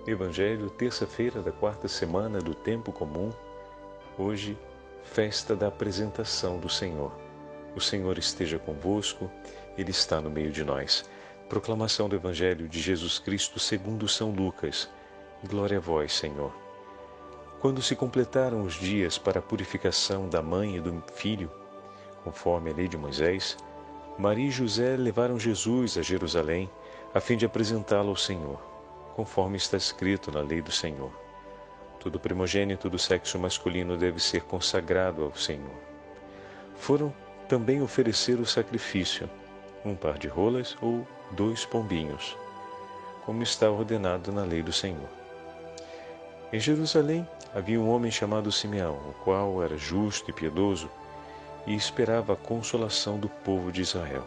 Evangelho, terça-feira da quarta semana do Tempo Comum. Hoje, festa da apresentação do Senhor. O Senhor esteja convosco, Ele está no meio de nós. Proclamação do Evangelho de Jesus Cristo segundo São Lucas. Glória a vós, Senhor. Quando se completaram os dias para a purificação da mãe e do filho, conforme a lei de Moisés, Maria e José levaram Jesus a Jerusalém, a fim de apresentá-lo ao Senhor, conforme está escrito na lei do Senhor. Todo primogênito do sexo masculino deve ser consagrado ao Senhor. Foram também oferecer o sacrifício, um par de rolas ou 2 pombinhos, como está ordenado na lei do Senhor. Em Jerusalém havia um homem chamado Simeão, o qual era justo e piedoso, e esperava a consolação do povo de Israel.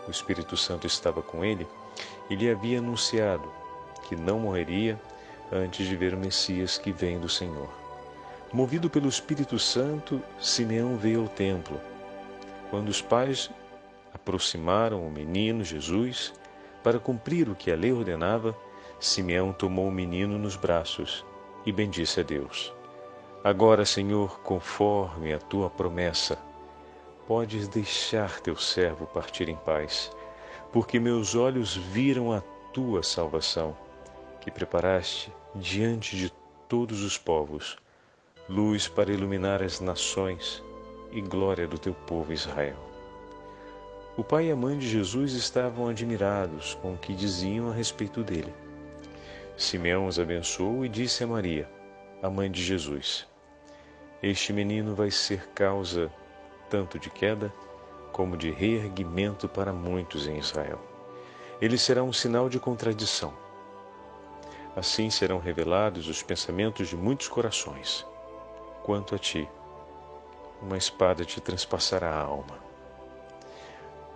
O Espírito Santo estava com ele e lhe havia anunciado que não morreria antes de ver o Messias que vem do Senhor. Movido pelo Espírito Santo, Simeão veio ao templo. Quando os pais aproximaram o menino Jesus para cumprir o que a lei ordenava, Simeão tomou o menino nos braços e bendisse a Deus. Agora, Senhor, conforme a tua promessa, podes deixar teu servo partir em paz, porque meus olhos viram a tua salvação, que preparaste diante de todos os povos, luz para iluminar as nações e glória do teu povo Israel. O pai e a mãe de Jesus estavam admirados com o que diziam a respeito dele. Simeão os abençoou e disse a Maria, a mãe de Jesus: Este menino vai ser causa tanto de queda como de reerguimento para muitos em Israel. Ele será um sinal de contradição. Assim serão revelados os pensamentos de muitos corações. Quanto a ti, uma espada te transpassará a alma.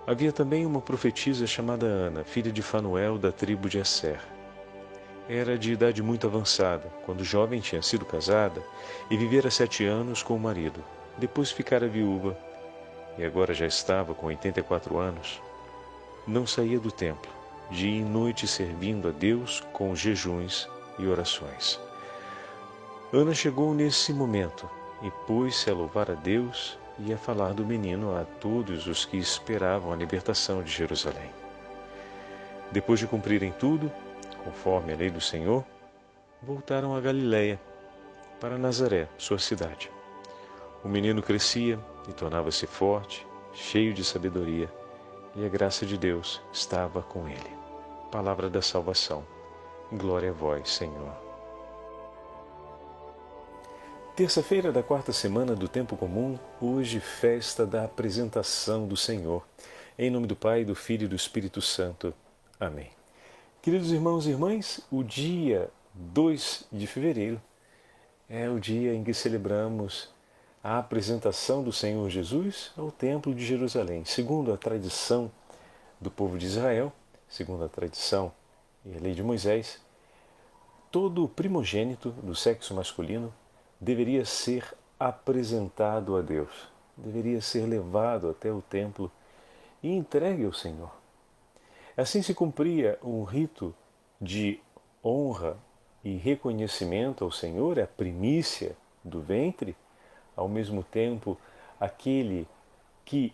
Havia também uma profetisa chamada Ana, filha de Fanuel, da tribo de Asser. Era de idade muito avançada, quando jovem tinha sido casada e vivera 7 anos com o marido. Depois ficara viúva e agora já estava com 84 anos. Não saía do templo, dia e noite servindo a Deus com jejuns e orações. Ana chegou nesse momento e pôs-se a louvar a Deus e a falar do menino a todos os que esperavam a libertação de Jerusalém. Depois de cumprirem tudo, conforme a lei do Senhor, voltaram a Galiléia, para Nazaré, sua cidade. O menino crescia e tornava-se forte, cheio de sabedoria, e a graça de Deus estava com ele. Palavra da salvação. Glória a vós, Senhor. Terça-feira da quarta semana do Tempo Comum, hoje festa da apresentação do Senhor. Em nome do Pai, do Filho e do Espírito Santo. Amém. Queridos irmãos e irmãs, o dia 2 de fevereiro é o dia em que celebramos a apresentação do Senhor Jesus ao Templo de Jerusalém. Segundo a tradição do povo de Israel, segundo a tradição e a lei de Moisés, todo primogênito do sexo masculino deveria ser apresentado a Deus, deveria ser levado até o templo e entregue ao Senhor. Assim se cumpria um rito de honra e reconhecimento ao Senhor, a primícia do ventre, ao mesmo tempo aquele que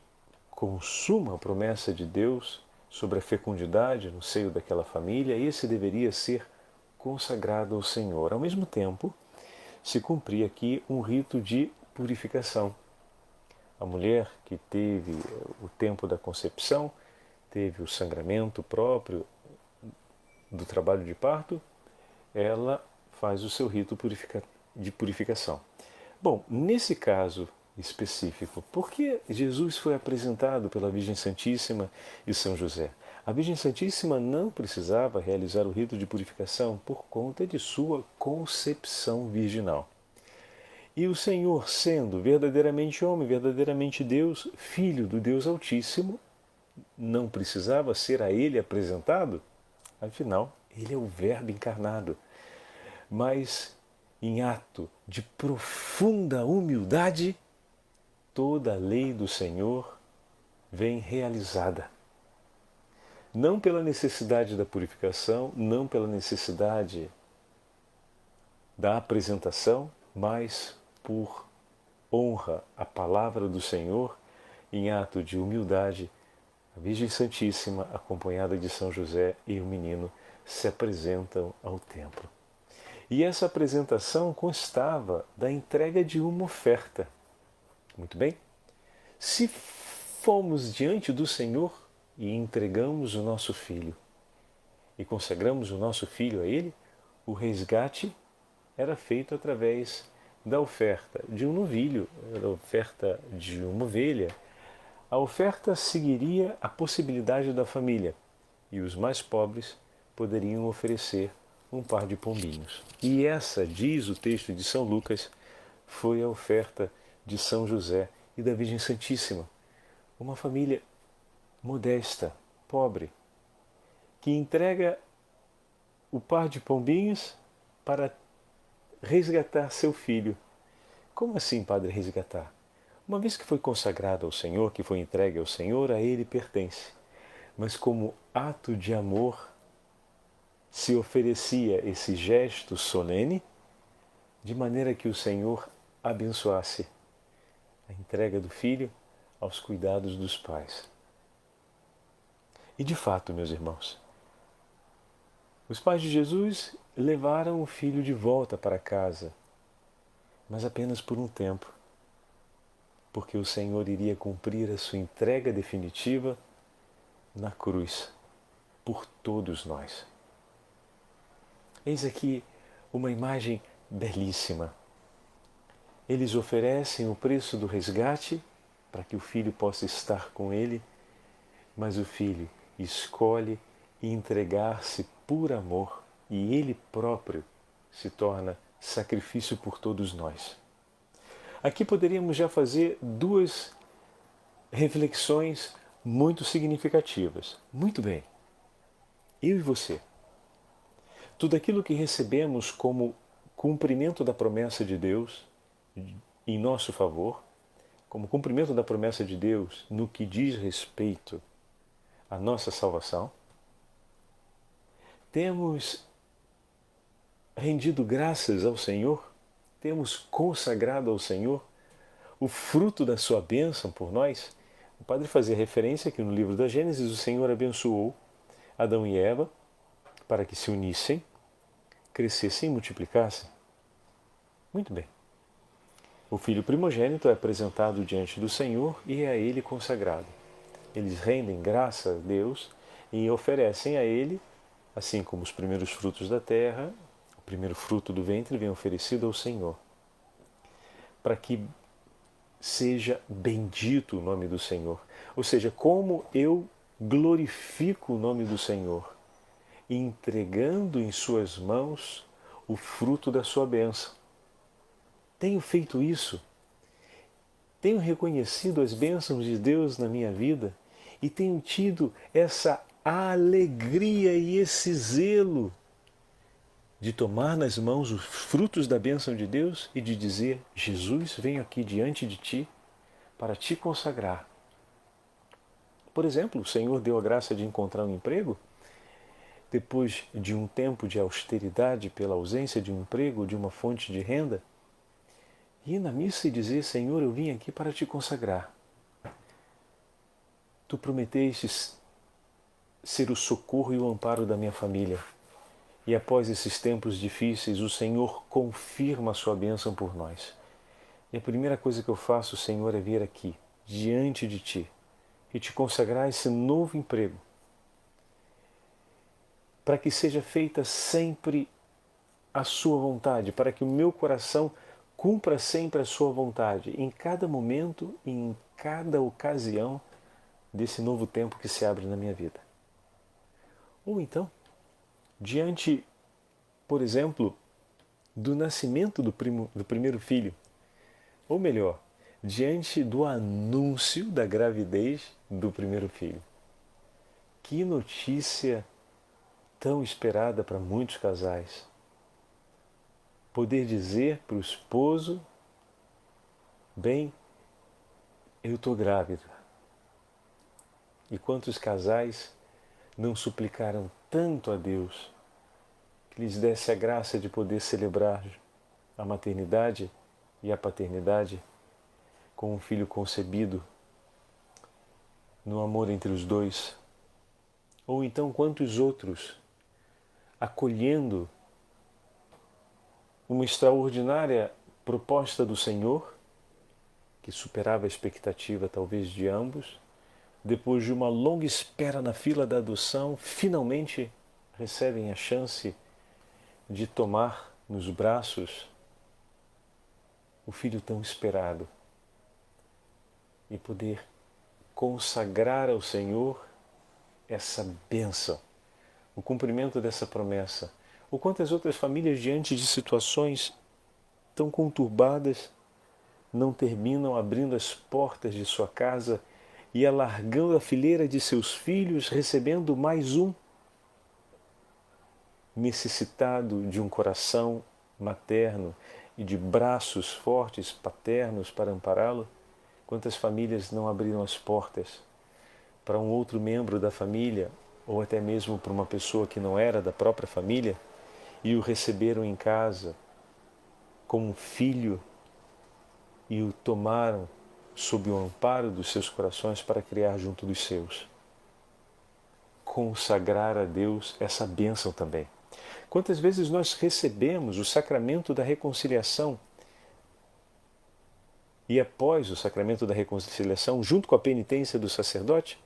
consuma a promessa de Deus sobre a fecundidade no seio daquela família, esse deveria ser consagrado ao Senhor. Ao mesmo tempo, se cumpria aqui um rito de purificação. A mulher que teve o tempo da concepção, teve o sangramento próprio do trabalho de parto, ela faz o seu rito de purificação. Bom, nesse caso específico, por que Jesus foi apresentado pela Virgem Santíssima e São José? A Virgem Santíssima não precisava realizar o rito de purificação por conta de sua concepção virginal. E o Senhor, sendo verdadeiramente homem, verdadeiramente Deus, Filho do Deus Altíssimo, não precisava ser a Ele apresentado? Afinal, Ele é o Verbo encarnado. Mas, em ato de profunda humildade, toda a lei do Senhor vem realizada. Não pela necessidade da purificação, não pela necessidade da apresentação, mas por honra à palavra do Senhor, em ato de humildade, a Virgem Santíssima, acompanhada de São José e o menino, se apresentam ao templo. E essa apresentação constava da entrega de uma oferta. Muito bem? Se fomos diante do Senhor e entregamos o nosso filho e consagramos o nosso filho a Ele, o resgate era feito através da oferta de um novilho, da oferta de uma ovelha. A oferta seguiria a possibilidade da família e os mais pobres poderiam oferecer um par de pombinhos. E essa, diz o texto de São Lucas, foi a oferta de São José e da Virgem Santíssima. Uma família modesta, pobre, que entrega o par de pombinhos para resgatar seu filho. Como assim, Padre, resgatar? Uma vez que foi consagrado ao Senhor, que foi entregue ao Senhor, a Ele pertence. Mas como ato de amor, se oferecia esse gesto solene, de maneira que o Senhor abençoasse a entrega do filho aos cuidados dos pais. E de fato, meus irmãos, os pais de Jesus levaram o filho de volta para casa, mas apenas por um tempo, porque o Senhor iria cumprir a sua entrega definitiva na cruz, por todos nós. Eis aqui uma imagem belíssima. Eles oferecem o preço do resgate para que o filho possa estar com ele, mas o filho escolhe entregar-se por amor e ele próprio se torna sacrifício por todos nós. Aqui poderíamos já fazer duas reflexões muito significativas. Muito bem, eu e você. Tudo aquilo que recebemos como cumprimento da promessa de Deus em nosso favor, como cumprimento da promessa de Deus no que diz respeito à nossa salvação, temos rendido graças ao Senhor, temos consagrado ao Senhor o fruto da sua bênção por nós. O Padre fazia referência que no livro da Gênesis o Senhor abençoou Adão e Eva para que se unissem, crescessem e multiplicassem. Muito bem. O filho primogênito é apresentado diante do Senhor e é a ele consagrado. Eles rendem graça a Deus e oferecem a ele, assim como os primeiros frutos da terra, o primeiro fruto do ventre vem oferecido ao Senhor, para que seja bendito o nome do Senhor. Ou seja, como eu glorifico o nome do Senhor, entregando em suas mãos o fruto da sua bênção. Tenho feito isso, tenho reconhecido as bênçãos de Deus na minha vida e tenho tido essa alegria e esse zelo de tomar nas mãos os frutos da bênção de Deus e de dizer: Jesus, venho aqui diante de ti para te consagrar. Por exemplo, o Senhor deu a graça de encontrar um emprego depois de um tempo de austeridade pela ausência de um emprego, de uma fonte de renda, e ir na missa e dizer: Senhor, eu vim aqui para te consagrar. Tu prometestes ser o socorro e o amparo da minha família. E após esses tempos difíceis, o Senhor confirma a sua bênção por nós. E a primeira coisa que eu faço, Senhor, é vir aqui, diante de Ti, e te consagrar esse novo emprego, para que seja feita sempre a Sua vontade, para que o meu coração cumpra sempre a Sua vontade, em cada momento e em cada ocasião desse novo tempo que se abre na minha vida. Ou então, diante, por exemplo, do nascimento do primeiro filho, ou melhor, diante do anúncio da gravidez do primeiro filho. Que notícia tão esperada para muitos casais. Poder dizer para o esposo: bem, eu estou grávida. E quantos casais não suplicaram tanto a Deus que lhes desse a graça de poder celebrar a maternidade e a paternidade com um filho concebido no amor entre os dois, ou então quantos outros acolhendo uma extraordinária proposta do Senhor, que superava a expectativa talvez de ambos, depois de uma longa espera na fila da adoção, finalmente recebem a chance de tomar nos braços o filho tão esperado e poder consagrar ao Senhor essa bênção, o cumprimento dessa promessa. Ou quantas outras famílias, diante de situações tão conturbadas, não terminam abrindo as portas de sua casa e alargando a fileira de seus filhos, recebendo mais um necessitado de um coração materno e de braços fortes paternos para ampará-lo? Quantas famílias não abriram as portas para um outro membro da família, ou até mesmo para uma pessoa que não era da própria família, e o receberam em casa como um filho e o tomaram sob o amparo dos seus corações para criar junto dos seus? Consagrar a Deus essa bênção também. Quantas vezes nós recebemos o sacramento da reconciliação e após o sacramento da reconciliação, junto com a penitência do sacerdote,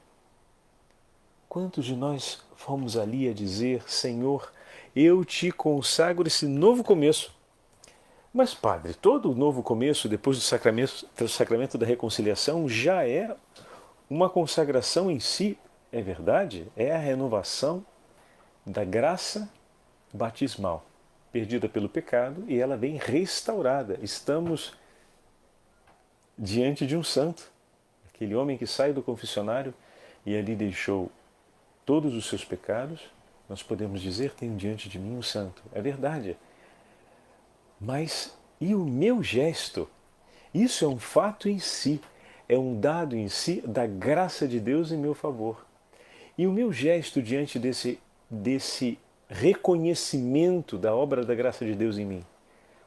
quantos de nós fomos ali a dizer: Senhor, eu te consagro esse novo começo? Mas, padre, todo novo começo, depois do sacramento da reconciliação, já é uma consagração em si, é verdade? É a renovação da graça batismal, perdida pelo pecado, e ela vem restaurada. Estamos diante de um santo, aquele homem que sai do confessionário e ali deixou todos os seus pecados. Nós podemos dizer: tenho diante de mim um santo. É verdade. Mas e o meu gesto? Isso é um fato em si, é um dado em si da graça de Deus em meu favor. E o meu gesto diante desse reconhecimento da obra da graça de Deus em mim?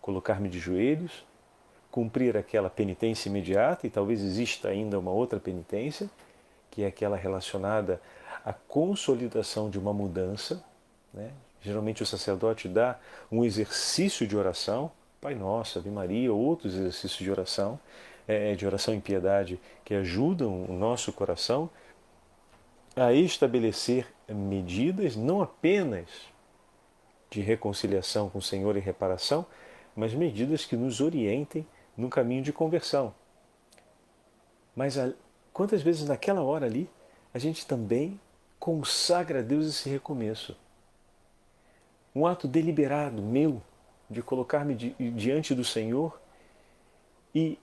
Colocar-me de joelhos, cumprir aquela penitência imediata, e talvez exista ainda uma outra penitência, que é aquela relacionada à consolidação de uma mudança, né? Geralmente o sacerdote dá um exercício de oração, Pai Nosso, Ave Maria, ou outros exercícios de oração em piedade, que ajudam o nosso coração a estabelecer medidas não apenas de reconciliação com o Senhor e reparação, mas medidas que nos orientem no caminho de conversão. Mas quantas vezes naquela hora ali a gente também consagra a Deus esse recomeço? Um ato deliberado meu de colocar-me diante do Senhor e,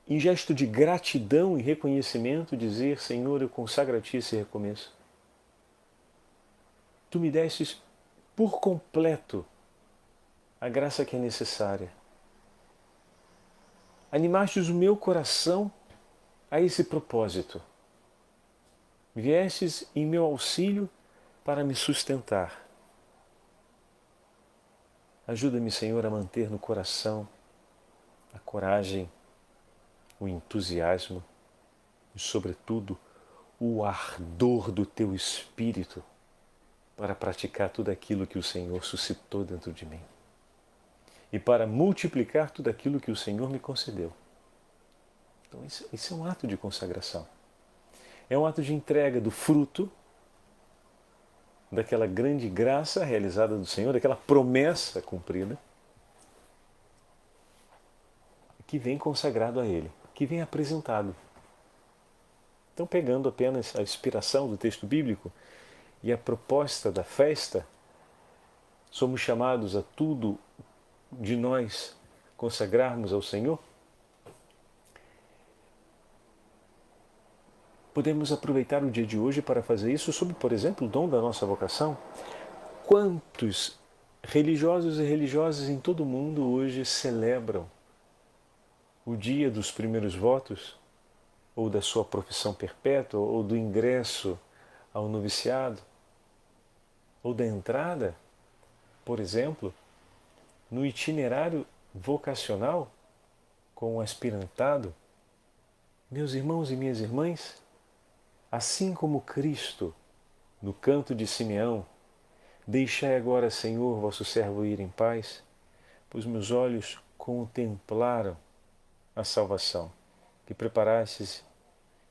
em gesto de gratidão e reconhecimento, dizer: Senhor, eu consagro a Ti esse recomeço. Tu me destes por completo a graça que é necessária. Animastes o meu coração a esse propósito. Viestes em meu auxílio para me sustentar. Ajuda-me, Senhor, a manter no coração a coragem, o entusiasmo e, sobretudo, o ardor do Teu Espírito para praticar tudo aquilo que o Senhor suscitou dentro de mim e para multiplicar tudo aquilo que o Senhor me concedeu. Então, isso é um ato de consagração. É um ato de entrega do fruto daquela grande graça realizada do Senhor, daquela promessa cumprida, que vem consagrado a Ele, que vem apresentado. Então, pegando apenas a inspiração do texto bíblico e a proposta da festa, somos chamados a tudo de nós consagrarmos ao Senhor. Podemos aproveitar o dia de hoje para fazer isso sob, por exemplo, o dom da nossa vocação. Quantos religiosos e religiosas em todo o mundo hoje celebram o dia dos primeiros votos, ou da sua profissão perpétua, ou do ingresso ao noviciado, ou da entrada, por exemplo, no itinerário vocacional com o aspirantado, meus irmãos e minhas irmãs, assim como Cristo, no canto de Simeão, deixai agora, Senhor, vosso servo ir em paz, pois meus olhos contemplaram a salvação que preparastes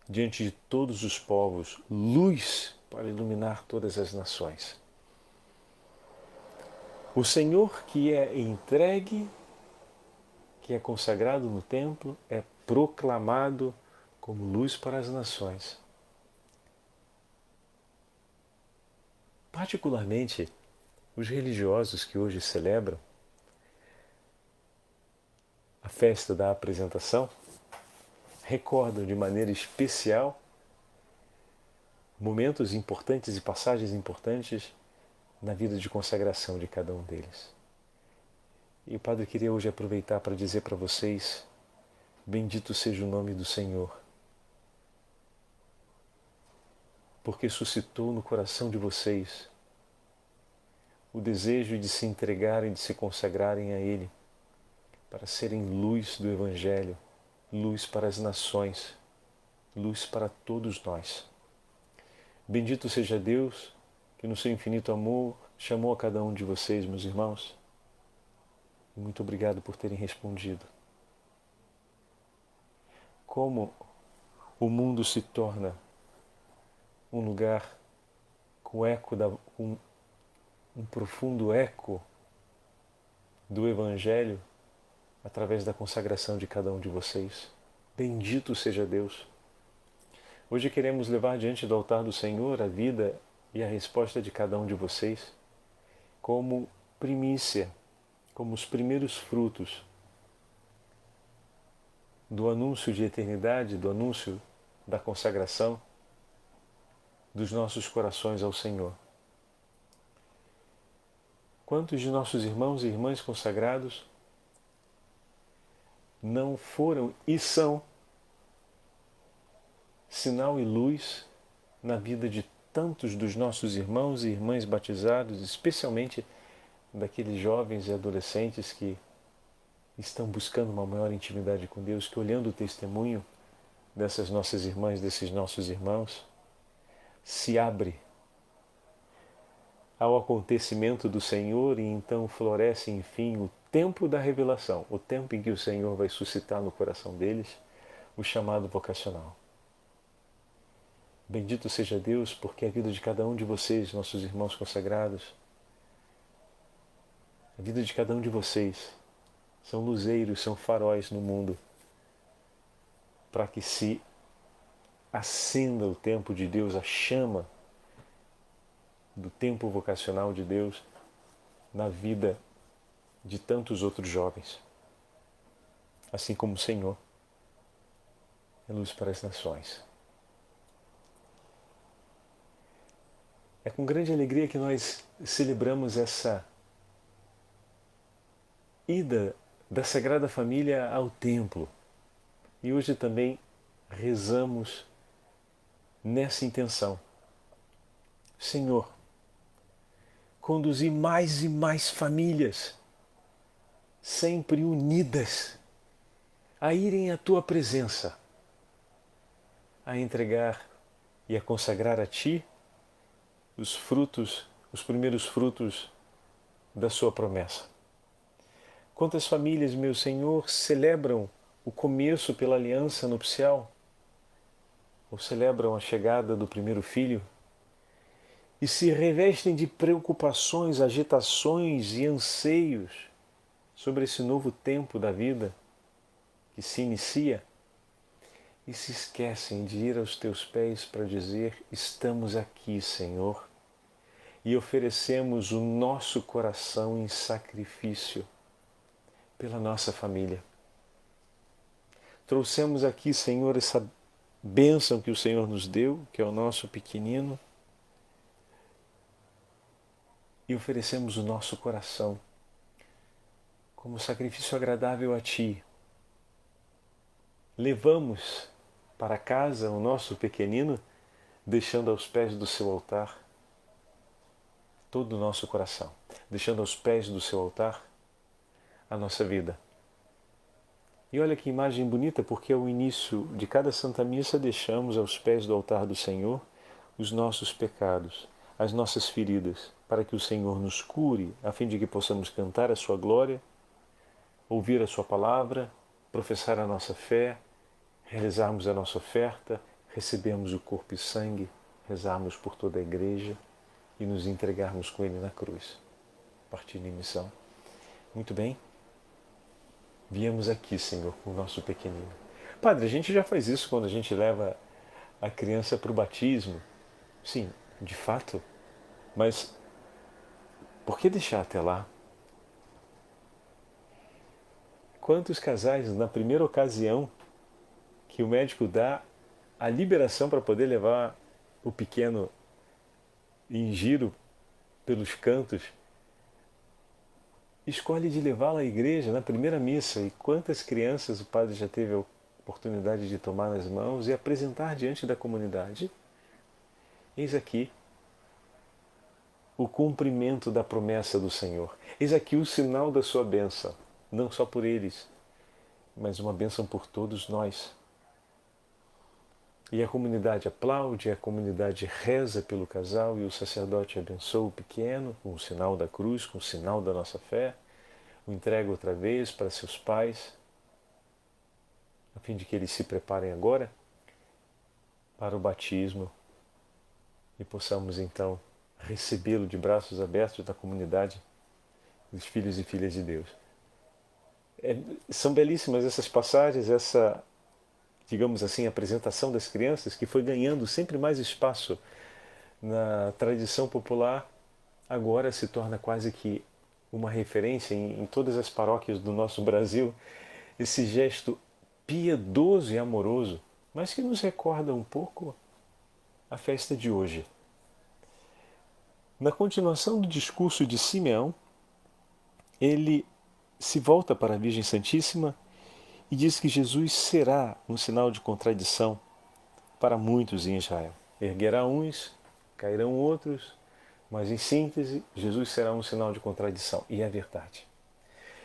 diante de todos os povos, luz para iluminar todas as nações. O Senhor que é entregue, que é consagrado no templo, é proclamado como luz para as nações. Particularmente, os religiosos que hoje celebram a festa da apresentação recordam de maneira especial momentos importantes e passagens importantes na vida de consagração de cada um deles. E o Padre queria hoje aproveitar para dizer para vocês: bendito seja o nome do Senhor, porque suscitou no coração de vocês o desejo de se entregarem, de se consagrarem a Ele, para serem luz do Evangelho, luz para as nações, luz para todos nós. Bendito seja Deus, que no seu infinito amor chamou a cada um de vocês, meus irmãos. E muito obrigado por terem respondido. Como o mundo se torna um lugar com um profundo eco do Evangelho através da consagração de cada um de vocês. Bendito seja Deus. Hoje queremos levar diante do altar do Senhor a vida e a resposta de cada um de vocês como primícia, como os primeiros frutos do anúncio de eternidade, do anúncio da consagração dos nossos corações ao Senhor. Quantos de nossos irmãos e irmãs consagrados não foram e são sinal e luz na vida de tantos dos nossos irmãos e irmãs batizados, especialmente daqueles jovens e adolescentes que estão buscando uma maior intimidade com Deus, que olhando o testemunho dessas nossas irmãs, desses nossos irmãos, se abre ao acontecimento do Senhor e então floresce, enfim, o tempo da revelação, o tempo em que o Senhor vai suscitar no coração deles o chamado vocacional. Bendito seja Deus, porque a vida de cada um de vocês, nossos irmãos consagrados, a vida de cada um de vocês são luzeiros, são faróis no mundo, para que se acenda o tempo de Deus, a chama do tempo vocacional de Deus na vida de tantos outros jovens. Assim como o Senhor é luz para as nações. É com grande alegria que nós celebramos essa ida da Sagrada Família ao templo. E hoje também rezamos nessa intenção. Senhor, conduzi mais e mais famílias, sempre unidas, a irem à Tua presença, a entregar e a consagrar a Ti os frutos, os primeiros frutos da Sua promessa. Quantas famílias, meu Senhor, celebram o começo pela aliança nupcial, ou celebram a chegada do primeiro filho, e se revestem de preocupações, agitações e anseios sobre esse novo tempo da vida que se inicia, e se esquecem de ir aos Teus pés para dizer: estamos aqui, Senhor, e oferecemos o nosso coração em sacrifício pela nossa família. Trouxemos aqui, Senhor, essa bênção que o Senhor nos deu, que é o nosso pequenino, e oferecemos o nosso coração como sacrifício agradável a Ti. Levamos para casa o nosso pequenino, deixando aos pés do Seu altar todo o nosso coração, deixando aos pés do Seu altar a nossa vida. E olha que imagem bonita, porque ao início de cada Santa Missa deixamos aos pés do altar do Senhor os nossos pecados, as nossas feridas, para que o Senhor nos cure, a fim de que possamos cantar a sua glória, ouvir a sua palavra, professar a nossa fé, realizarmos a nossa oferta, recebermos o corpo e sangue, rezarmos por toda a igreja e nos entregarmos com ele na cruz, partindo em missão. Muito bem? Viemos aqui, Senhor, com o nosso pequenino. Padre, a gente já faz isso quando a gente leva a criança para o batismo. Sim, de fato. Mas por que deixar até lá? Quantos casais, na primeira ocasião que o médico dá a liberação para poder levar o pequeno em giro pelos cantos, escolhe de levá-la à igreja na primeira missa? E quantas crianças o padre já teve a oportunidade de tomar nas mãos e apresentar diante da comunidade? Eis aqui o cumprimento da promessa do Senhor. Eis aqui o sinal da sua bênção, não só por eles, mas uma bênção por todos nós. E a comunidade aplaude, a comunidade reza pelo casal e o sacerdote abençoa o pequeno com o sinal da cruz, com o sinal da nossa fé, o entrega outra vez para seus pais, a fim de que eles se preparem agora para o batismo e possamos então recebê-lo de braços abertos da comunidade dos filhos e filhas de Deus. São belíssimas essas passagens, essa, digamos assim, apresentação das crianças, que foi ganhando sempre mais espaço na tradição popular, agora se torna quase que uma referência em todas as paróquias do nosso Brasil, esse gesto piedoso e amoroso, mas que nos recorda um pouco a festa de hoje. Na continuação do discurso de Simeão, ele se volta para a Virgem Santíssima e diz que Jesus será um sinal de contradição para muitos em Israel. Erguerá uns, cairão outros, mas em síntese, Jesus será um sinal de contradição. E é verdade.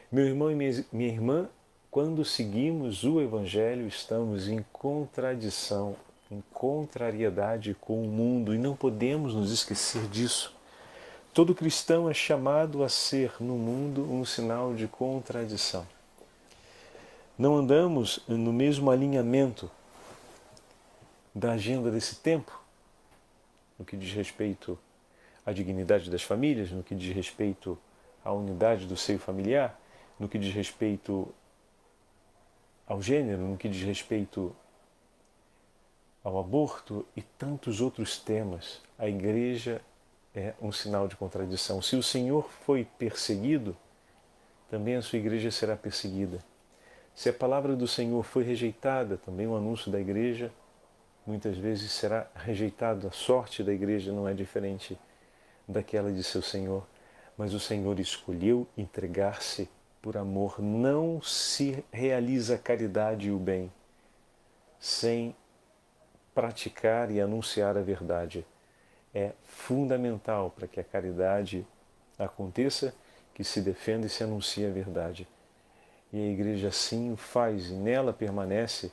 Meu irmão e minha irmã, quando seguimos o Evangelho, estamos em contradição, em contrariedade com o mundo, e não podemos nos esquecer disso. Todo cristão é chamado a ser no mundo um sinal de contradição. Não andamos no mesmo alinhamento da agenda desse tempo, no que diz respeito à dignidade das famílias, no que diz respeito à unidade do seio familiar, no que diz respeito ao gênero, no que diz respeito ao aborto e tantos outros temas. A Igreja é um sinal de contradição. Se o Senhor foi perseguido, também a sua Igreja será perseguida. Se a palavra do Senhor foi rejeitada, também o anúncio da Igreja muitas vezes será rejeitado. A sorte da Igreja não é diferente daquela de seu Senhor, mas o Senhor escolheu entregar-se por amor. Não se realiza a caridade e o bem sem praticar e anunciar a verdade. É fundamental para que a caridade aconteça, que se defenda e se anuncie a verdade. E a Igreja assim o faz e nela permanece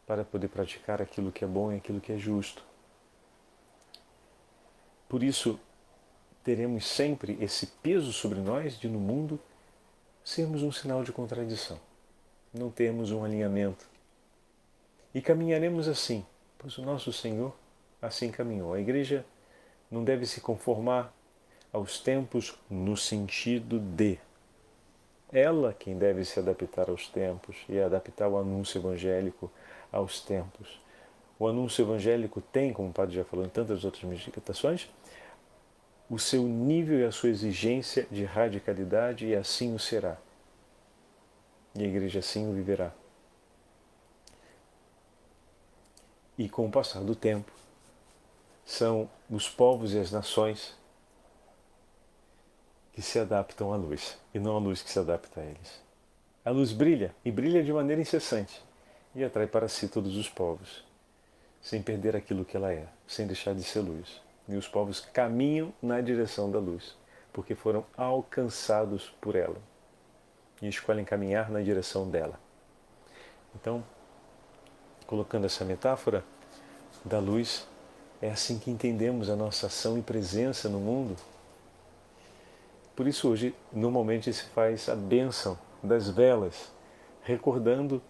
para poder praticar aquilo que é bom e aquilo que é justo. Por isso, teremos sempre esse peso sobre nós de no mundo sermos um sinal de contradição. Não termos um alinhamento. E caminharemos assim, pois o nosso Senhor assim caminhou. A Igreja não deve se conformar aos tempos no sentido de ela quem deve se adaptar aos tempos e adaptar o anúncio evangélico aos tempos. O anúncio evangélico tem, como o padre já falou em tantas outras meditações, o seu nível e a sua exigência de radicalidade, e assim o será. E a Igreja assim o viverá. E com o passar do tempo, são os povos e as nações que se adaptam à luz, e não a luz que se adapta a eles. A luz brilha, e brilha de maneira incessante, e atrai para si todos os povos, sem perder aquilo que ela é, sem deixar de ser luz. E os povos caminham na direção da luz, porque foram alcançados por ela. e escolhem caminhar na direção dela. Então, colocando essa metáfora da luz, é assim que entendemos a nossa ação e presença no mundo. Por isso hoje, normalmente, se faz a bênção das velas, recordando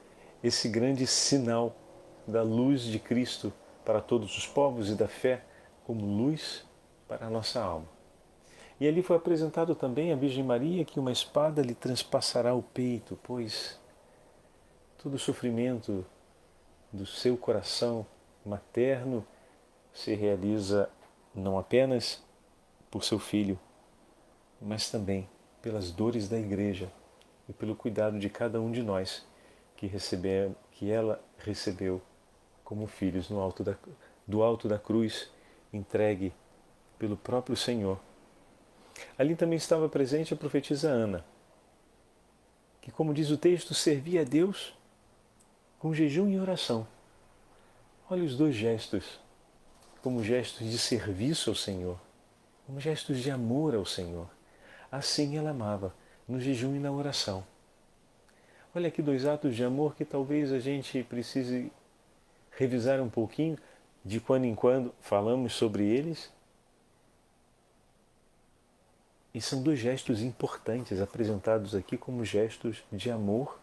esse grande sinal da luz de Cristo para todos os povos e da fé como luz para a nossa alma. E ali foi apresentado também a Virgem Maria que uma espada lhe transpassará o peito, pois todo o sofrimento do seu coração materno se realiza não apenas por seu filho, mas também pelas dores da Igreja e pelo cuidado de cada um de nós que ela recebeu como filhos do alto da cruz, entregue pelo próprio Senhor. Ali também estava presente a profetisa Ana, que, como diz o texto, servia a Deus com jejum e oração. Olha os dois gestos, como gestos de serviço ao Senhor, como gestos de amor ao Senhor. Assim ela amava, no jejum e na oração. Olha aqui dois atos de amor que talvez a gente precise revisar um pouquinho, de quando em quando falamos sobre eles. E são dois gestos importantes apresentados aqui como gestos de amor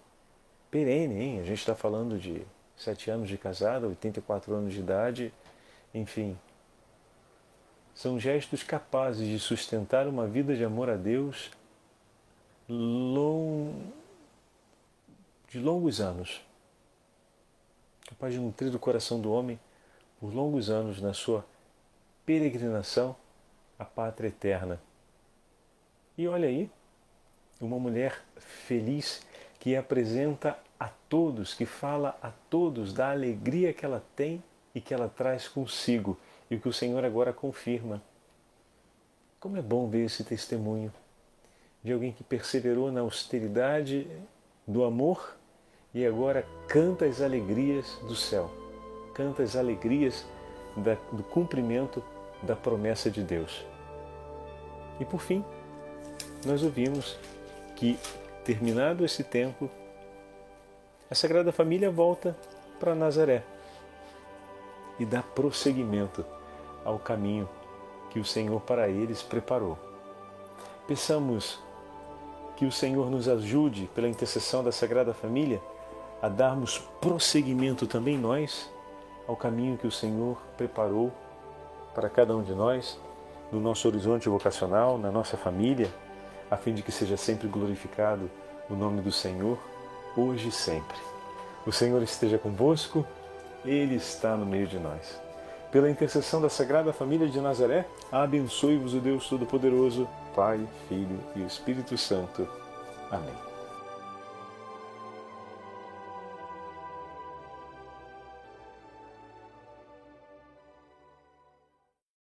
perene, hein? A gente está falando de 7 anos de casado, 84 anos de idade, enfim. São gestos capazes de sustentar uma vida de amor a Deus de longos anos. Capaz de nutrir o coração do homem por longos anos na sua peregrinação à pátria eterna. E olha aí, uma mulher feliz que apresenta a todos, que fala a todos da alegria que ela tem e que ela traz consigo, e o que o Senhor agora confirma. Como é bom ver esse testemunho de alguém que perseverou na austeridade do amor e agora canta as alegrias do céu, canta as alegrias do cumprimento da promessa de Deus. E por fim, nós ouvimos que, terminado esse tempo, a Sagrada Família volta para Nazaré e dá prosseguimento ao caminho que o Senhor para eles preparou. Peçamos que o Senhor nos ajude, pela intercessão da Sagrada Família, a darmos prosseguimento também nós ao caminho que o Senhor preparou para cada um de nós, no nosso horizonte vocacional, na nossa família, a fim de que seja sempre glorificado o nome do Senhor, hoje e sempre. O Senhor esteja convosco, Ele está no meio de nós. Pela intercessão da Sagrada Família de Nazaré, abençoe-vos o Deus Todo-Poderoso, Pai, Filho e Espírito Santo. Amém.